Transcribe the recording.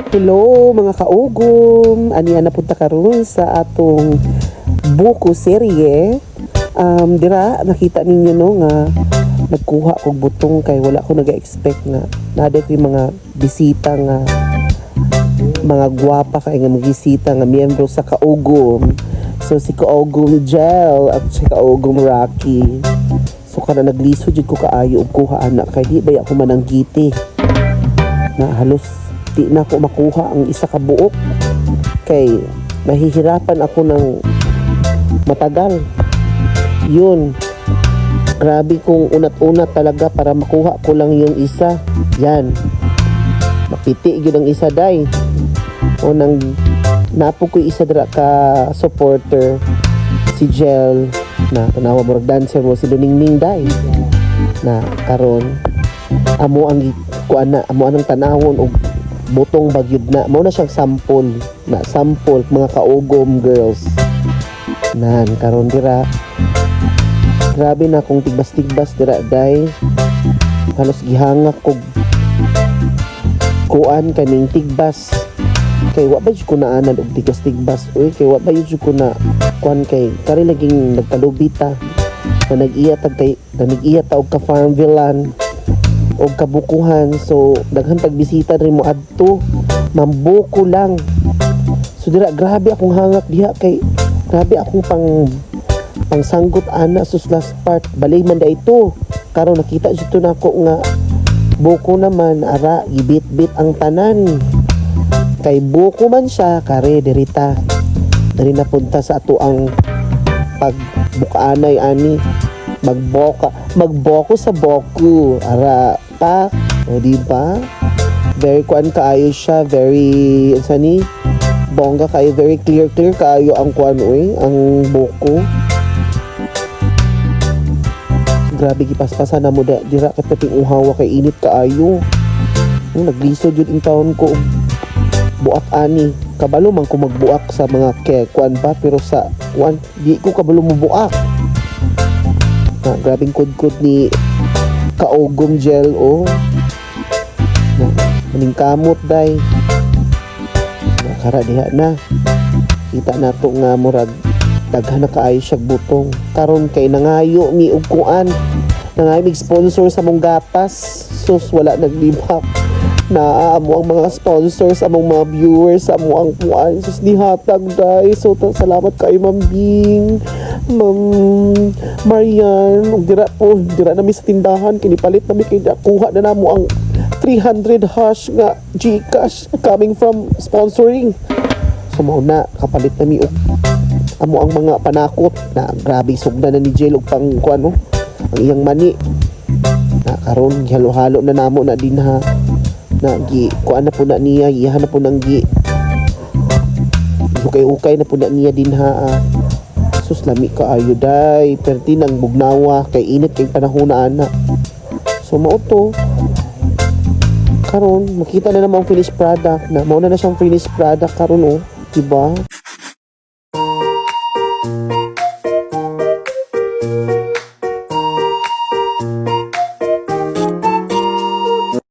Hello mga kaugom, aniya na punta karon sa atong buko serye. Dira nakita ninyo no nga nagkuha kog butong kay wala ko naga-expect nga nade ko mga bisita nga mga gwapa kay nga magisita nga miyembro sa kaugom. So si Kaugom Gel at si Kaugom Rocky. So kana nagliso jud ko kaayo og kuha anak kay di baya ko mananggiti. Na halos di na ako makuha ang isa ka buok kay mahihirapan ako ng matagal. Yun, grabe kong unat-unat talaga para makuha ko lang yung isa. Yan, mapiti yun ang isa day. O nang napo ko isa dra ka supporter si Gel na tanawa mo dancer mo si Luningning day na karon amo ang kuana amo anang tanawon og butong bagyod na mao na siyang sample mga kaugom girls nan karon dira grabe na kung tigbas dira day halos gihangak kog kuan kaning tigbas kay wa ba jud ko naanan og tigbas oy kay wa ba jud ko na kuan kay kari laging nagkalubita na nag-iya ta og ka Farmvillan og kabukuhan. So daghan pagbisita rin mo adto mambuko lang. So dira grabe akong hangak diha kay grabe akong pangsanggot ana sus last part balay man da ito karon nakita jud to nako nga buko naman ara gibit-bit ang tanan kay buko man siya kare dirita diri na punta sa ato ang pagbukaanay ani magboko sa boku ara pa o di ba very kuan kaayo siya very sani bongga kayo very clear kaayo ang kuan oy ang buko grabe gipaspasan na mo dira kay pating uhawa kay init kaayo nagliso jud in taon ko buak ani kabalo man ko magbuak sa mga kuan pa pero sa kuan di ko kabalo mo buak na grabing kudkod ni Kaugom Gel o maning kamot day nakara diha na kita nato nga murag daghan na kaayo siya butong karon kay nangayo mi og kuan nangayo mig sponsor sa mong gatas sus wala naglibak na amo ang mga sponsors among mga viewers amo ang kuan sus nihatag day so salamat kay Ma'am Bing Ma'am Marian ug dira na mi sa tindahan kinipalit na mi kay kuha na namo ang 300 hash nga GCash coming from sponsoring so mao na kapalit na mi og amo ang mga panakot na grabe sugda na ni Gel og pang kuan no ang iyang mani na karon halo-halo na namo na din ha na gi kuan na po na niya iyahan na po nang gi ukay na po na niya din ha sus lami ka ayo day perti nang bugnawa kay init kay panahon na ana so mao to karon makita na namang finished product na mao na siyang finished product karon oh diba